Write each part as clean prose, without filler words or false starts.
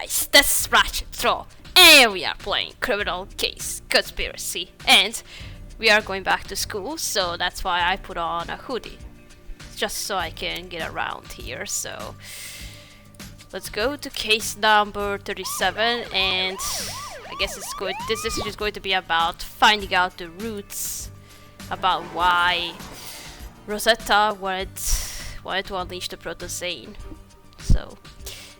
guys, that's Ratchet Throw, and we are playing Criminal Case Conspiracy, and we are going back to school, so that's why I put on a hoodie, just so I can get around here. So let's go to case number 37, and I guess this is just going to be about finding out the roots about why Rosetta wanted to unleash the Protozane. So,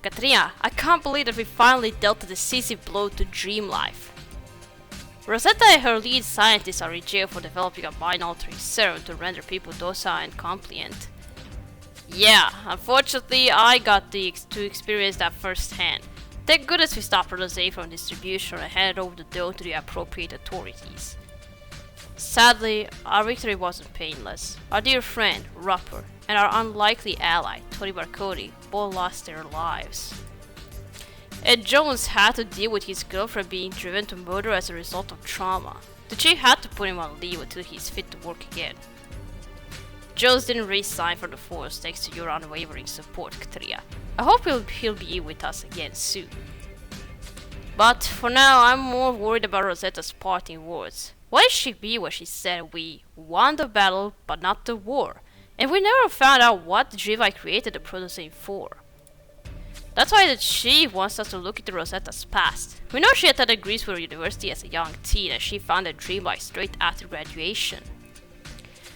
Katrina, I can't believe that we finally dealt a decisive blow to Dream Life. Rosetta and her lead scientists are in jail for developing a mind-altering serum to render people docile and compliant. Yeah, unfortunately, I got to experience that firsthand. Thank goodness we stopped Protozane from distribution and handed over the dough to the appropriate authorities. Sadly, our victory wasn't painless. Our dear friend, Rupper, and our unlikely ally, Tony Marconi, both lost their lives. Ed Jones had to deal with his girlfriend being driven to murder as a result of trauma. The chief had to put him on leave until he's fit to work again. Jones didn't resign from the force thanks to your unwavering support, Katria. I hope he'll be with us again soon. But for now, I'm more worried about Rosetta's parting words. Why did she be what she said we won the battle, but not the war? And we never found out what the drive I created the Protozane for. That's why the chief wants us to look into Rosetta's past. We know she attended Greensboro University as a young teen, and she found a dream life straight after graduation.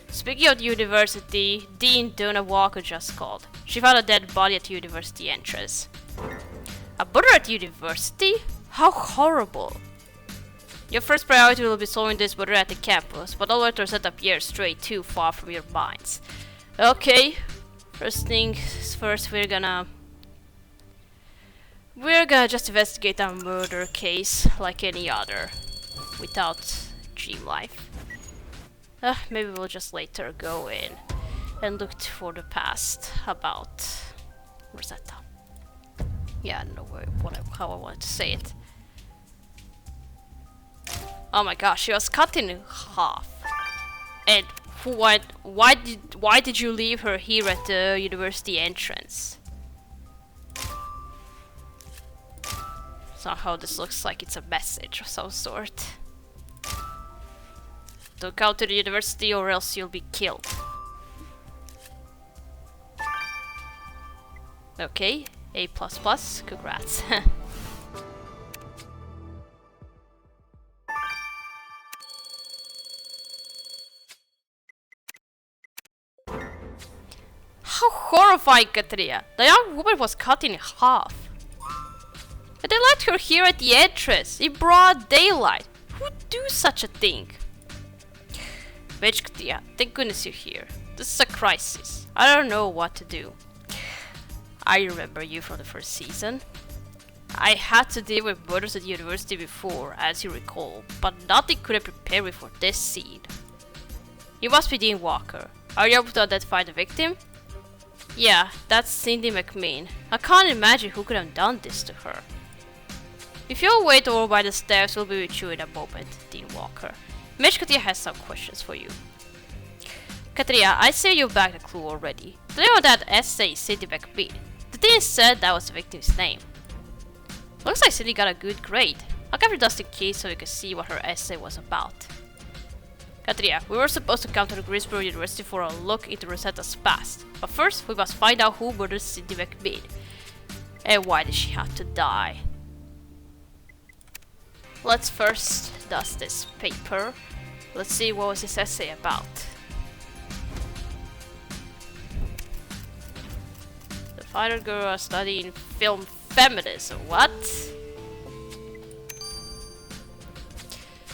Speaking of the university, Dean Donna Walker just called. She found a dead body at the university entrance. A murder at the university? How horrible! Your first priority will be solving this murder at the campus, but don't let Rosetta Pierre stray too far from your minds. Okay, first things first, we're gonna just investigate a murder case like any other, without Dream Life. Maybe we'll just later go in and look for the past about Rosetta. Yeah, I don't know how I wanted to say it. Oh my gosh, she was cut in half. And why did you leave her here at the university entrance? Somehow this looks like it's a message of some sort. Don't come to the university or else you'll be killed. Okay, A++, congrats. How horrifying, Katria! The young woman was cut in half. And they left her here at the entrance, in broad daylight. Who'd do such a thing? Bitch, Katria, thank goodness you're here. This is a crisis. I don't know what to do. I remember you from the first season. I had to deal with murders at the university before, as you recall, but nothing could have prepared me for this scene. You must be Dean Walker. Are you able to identify the victim? Yeah, that's Cindy McMean. I can't imagine who could have done this to her. If you'll wait over by the stairs, we'll be with you in a moment, Dean Walker. Mitch Katia has some questions for you. Katria, I say you bagged a clue already. The name of that essay is Cindy McMean. The dean said that was the victim's name. Looks like Cindy got a good grade. I'll give her just in case so you can see what her essay was about. Katria, we were supposed to come to the Greensboro University for a look into Rosetta's past. But first, we must find out who murdered Cindy McMean. And why did she have to die? Let's first dust this paper. Let's see what was this essay about. The final girl studying film feminism. What?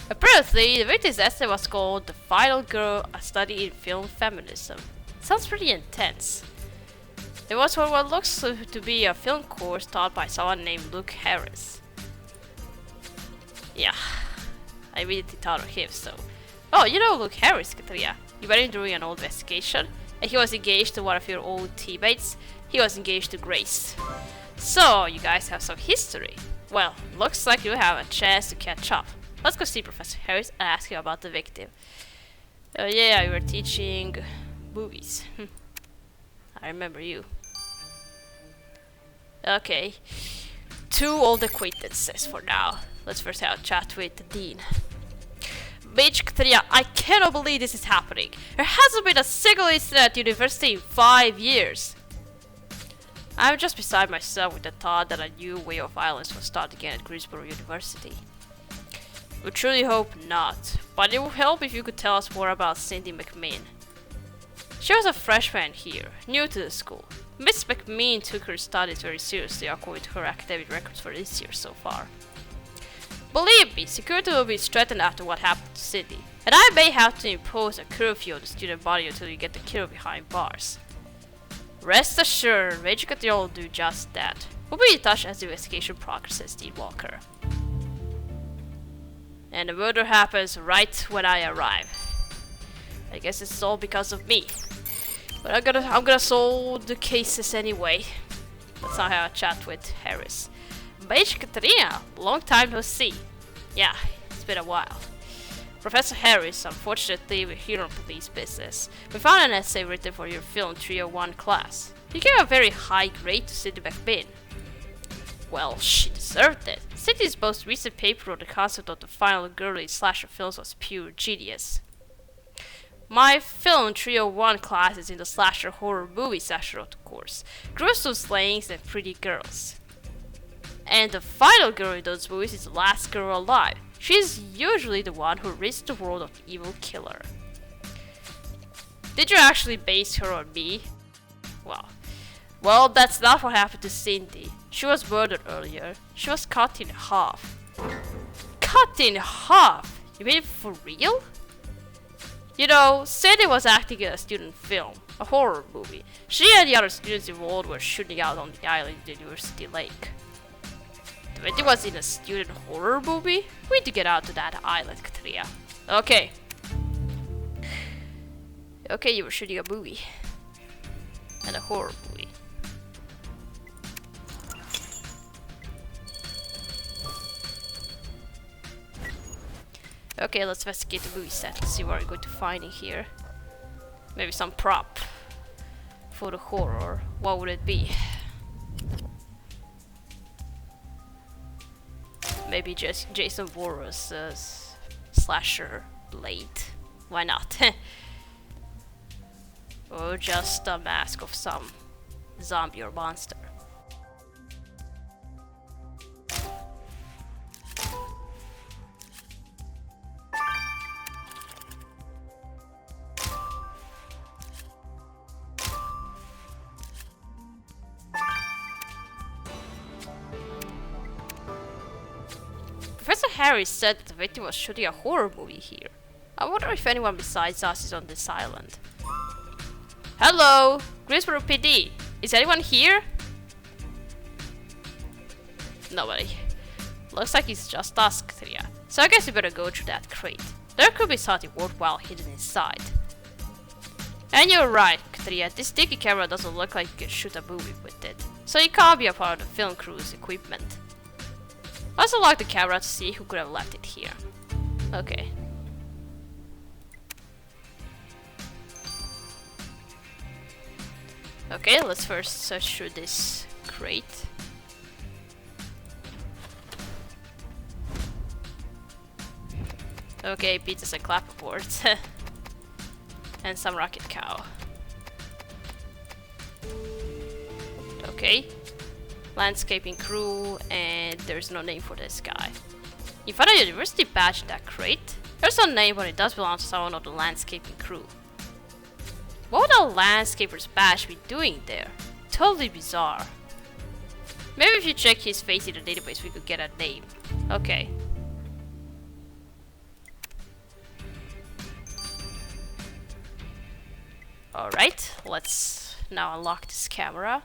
Apparently, the victim's essay was called The Final Girl, a Study in Film Feminism. Sounds pretty intense. It was for what looks to be a film course taught by someone named Luke Harris. Yeah, I immediately thought of him, so... Oh, you know Luke Harris, Katria. You met him during an old investigation, and he was engaged to one of your old teammates. He was engaged to Grace. So, you guys have some history. Well, looks like you have a chance to catch up. Let's go see Professor Harris and ask him about the victim. Yeah, you were teaching movies. I remember you. Okay. 2 old acquaintances for now. Let's first have a chat with the dean. Bitch, Katria, I cannot believe this is happening. There hasn't been a single incident at university in 5 years. I'm just beside myself with the thought that a new wave of violence will start again at Greensboro University. We truly hope not, but it would help if you could tell us more about Cindy McMinn. She was a freshman here, new to the school. Miss McMinn took her studies very seriously according to her academic records for this year so far. Believe me, security will be strengthened after what happened to Cindy, and I may have to impose a curfew on the student body until you get the killer behind bars. Rest assured, Rachel Cathedral will do just that. We'll be in touch as the investigation progresses, Dean Walker. And the murder happens right when I arrive. I guess it's all because of me. But I'm gonna solve the cases anyway. Let's now have a chat with Harris. Beige Katrina, long time no see. Yeah, it's been a while. Professor Harris, unfortunately we're here on police business. We found an essay written for your film 301 class. You gave a very high grade to Cindy McMinn. Well, she deserved it. Cindy's most recent paper on the concept of the final girl in slasher films was pure genius. My film 301 class is in the slasher horror movie section of the course. Gruesome slayings and pretty girls. And the final girl in those movies is the last girl alive. She's usually the one who rids the world of the evil killer. Did you actually base her on me? Well, that's not what happened to Cindy. She was murdered earlier. She was cut in half. Cut in half? You mean for real? You know, Cindy was acting in a student film, a horror movie. She and the other students involved were shooting out on the island in the University Lake. It was in a student horror movie? We need to get out to that island, Katria. Okay. Okay, you were shooting a movie. And a horror movie. Okay, let's investigate the movie set and see what we're going to find in here. Maybe some prop for the horror. What would it be? Maybe just Jason Voorhees' slasher blade. Why not? Or just a mask of some zombie or monster. Professor Harris said that the victim was shooting a horror movie here. I wonder if anyone besides us is on this island. Hello! Greensboro PD! Is anyone here? Nobody. Looks like it's just us, Katria. So I guess we better go through that crate. There could be something worthwhile hidden inside. And you're right, Katria. This sticky camera doesn't look like you can shoot a movie with it. So it can't be a part of the film crew's equipment. Let's unlock the camera to see who could have left it here. Okay. Okay, let's first search through this crate. Okay, pizzas and clapperboards. And some rocket cow. Okay. Landscaping crew, and there's no name for this guy. You found a university badge in that crate? There's no name, but it does belong to someone of the landscaping crew. What would a landscaper's badge be doing there? Totally bizarre. Maybe if you check his face in the database we could get a name. Okay. Alright, let's now unlock this camera.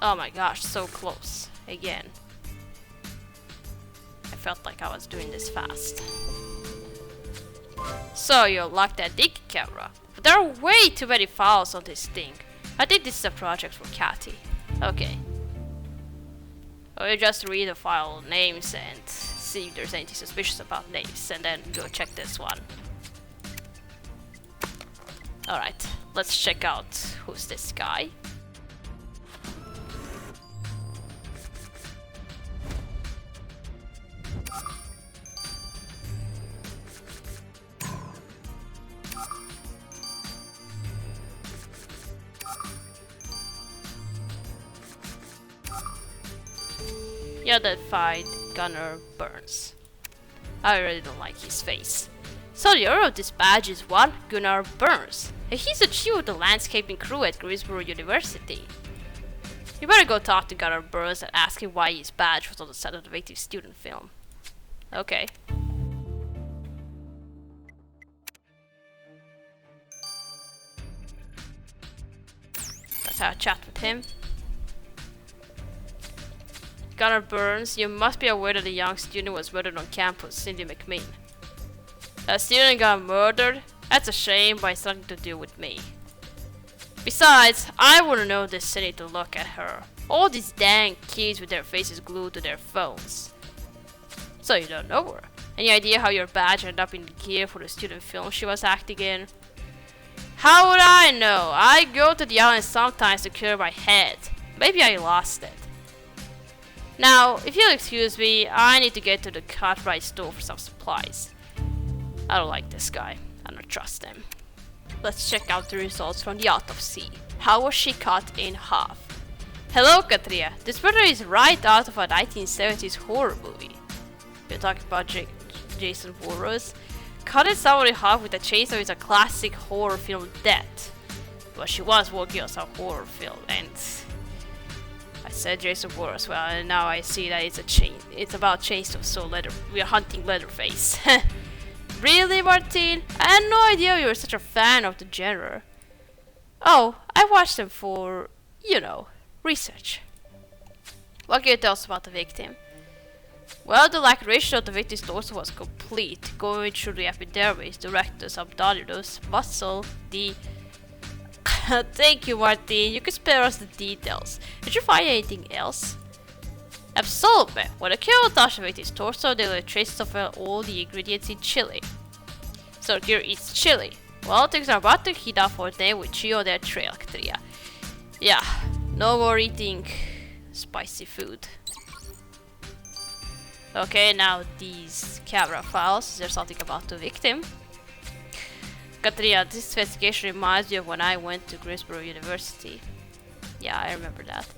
Oh my gosh, so close. Again. I felt like I was doing this fast. So you unlocked that dig camera. But there are way too many files on this thing. I think this is a project for Cathy. Okay. Or you just read the file names and see if there's anything suspicious about names, and then go check this one. Alright, let's check out who's this guy. You identified Gunnar Burns. I really don't like his face. So the owner of this badge is one Gunnar Burns, and he's the chief of the landscaping crew at Greensboro University. You better go talk to Gunnar Burns and ask him why his badge was on the set of the Victim student film. Okay. Let's have a chat with him. Gunnar Burns, you must be aware that a young student was murdered on campus, Cindy McMinn. A student got murdered? That's a shame, but it's nothing to do with me. Besides, I wouldn't know this city to look at her. All these dang kids with their faces glued to their phones. So you don't know her? Any idea how your badge ended up in gear for the student film she was acting in? How would I know? I go to the island sometimes to clear my head. Maybe I lost it. Now, if you'll excuse me, I need to get to the Cartwright store for some supplies. I don't like this guy. I don't trust him. Let's check out the results from the autopsy. How was she cut in half? Hello, Katria. This murder is right out of a 1970s horror movie. You're talking about Jason Voorhees. Cutting someone in half with a chainsaw is a classic horror film death. But she was working on some horror film, and I said Jason Voorhees. Well, and now I see that it's about chainsaw. So we are hunting Leatherface. Really, Martine? I had no idea you were such a fan of the genre. Oh, I watched them for, research. What can you tell us about the victim? Well, the laceration of the victim's torso was complete, going through the epidermis, the rectus abdominis, muscle, the... Thank you, Martine. You can spare us the details. Did you find anything else? Absolutely. When the killer touched the victim's torso, there were traces of all the ingredients in chili. So the killer eats chili. Well, things are about to heat up for them with you on their trail, Katria. Yeah, no more eating spicy food. Okay, now these camera files. Is there something about the victim? Katria, this investigation reminds me of when I went to Greensboro University. Yeah, I remember that.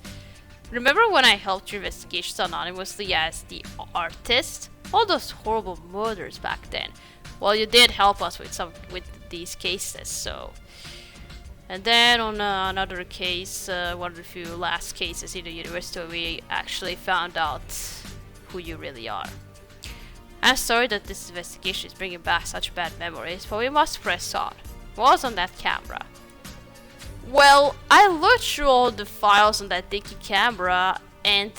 Remember when I helped your investigations anonymously as the artist? All those horrible murders back then. Well, you did help us with these cases, so. And then on another case, one of the few last cases in the university, we actually found out who you really are. I'm sorry that this investigation is bringing back such bad memories, but we must press on. What was on that camera? Well, I looked through all the files on that dicky camera, and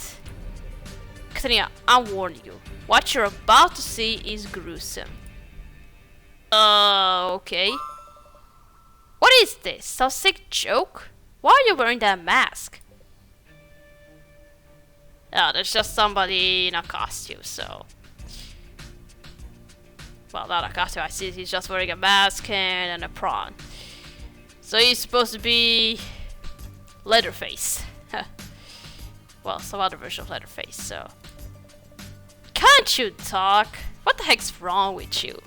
Katrina, I'm warning you. What you're about to see is gruesome. Okay. What is this? Some sick joke? Why are you wearing that mask? Oh, there's just somebody in a costume, so... Well, not a costume, I see he's just wearing a mask and a prawn. So he's supposed to be... Leatherface. Well, some other version of Leatherface, so... Can't you talk? What the heck's wrong with you?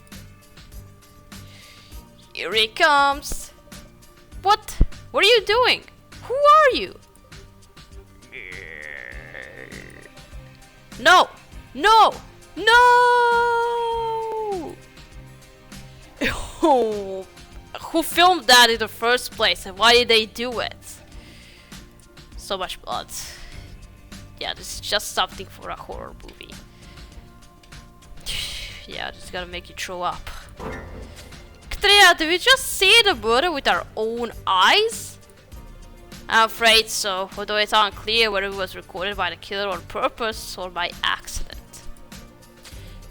Here he comes! What? What are you doing? Who are you? No! No! No! Oh, who filmed that in the first place and why did they do it? So much blood. Yeah, this is just something for a horror movie. Yeah, it's gonna make you throw up. Katria, did we just see the murder with our own eyes? I'm afraid so, although it's unclear whether it was recorded by the killer on purpose or by accident.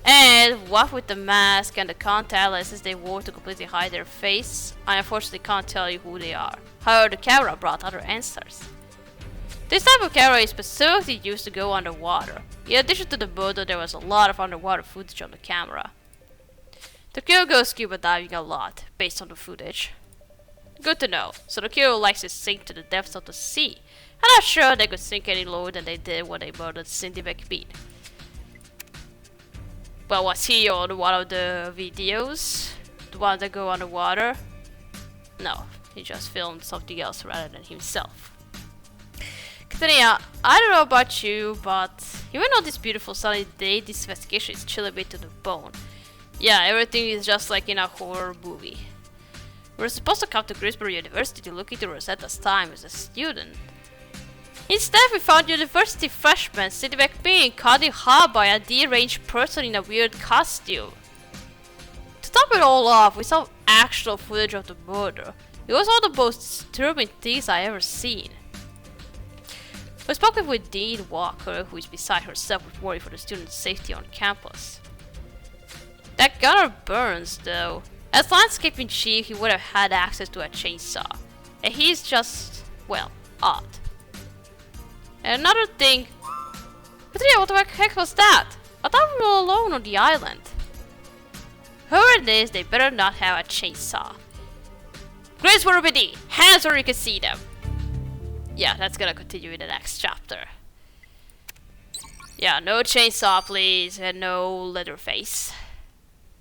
And what with the mask and the contact lenses they wore to completely hide their face, I unfortunately can't tell you who they are. However, the camera brought other answers. This type of camera is specifically used to go underwater. In addition to the motor, there was a lot of underwater footage on the camera. The killer goes scuba diving a lot, based on the footage. Good to know. So the killer likes to sink to the depths of the sea. I'm not sure they could sink any lower than they did when they murdered Cindy McBean. Well, was he on one of the videos? The ones that go underwater? No, he just filmed something else rather than himself. Katarina, I don't know about you, but even on this beautiful sunny day, this investigation is chilling me to the bone. Yeah, everything is just like in a horror movie. We were supposed to come to Grisbury University to look into Rosetta's time as a student. Instead, we found university freshman Cindy McBean caught in hot by a deranged person in a weird costume. To top it all off, we saw actual footage of the murder. It was one of the most disturbing things I ever seen. We spoke with Dean Walker, who is beside herself with worry for the students' safety on campus. That gunner Burns, though. As landscaping chief, he would have had access to a chainsaw. And he's just, well, odd. And another thing... Patricia, what the heck was that? I thought we were alone on the island. Whoever it is, they better not have a chainsaw. Grace Warabidi, hands where you can see them. Yeah, that's gonna continue in the next chapter. Yeah, no chainsaw please, and no Leatherface.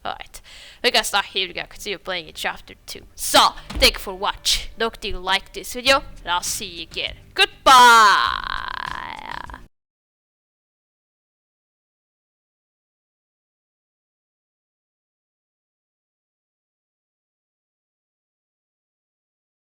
Alright, we gotta start here, we gotta continue playing in chapter 2. So, thank you for watching. Look, do you like this video? And I'll see you again. Goodbye!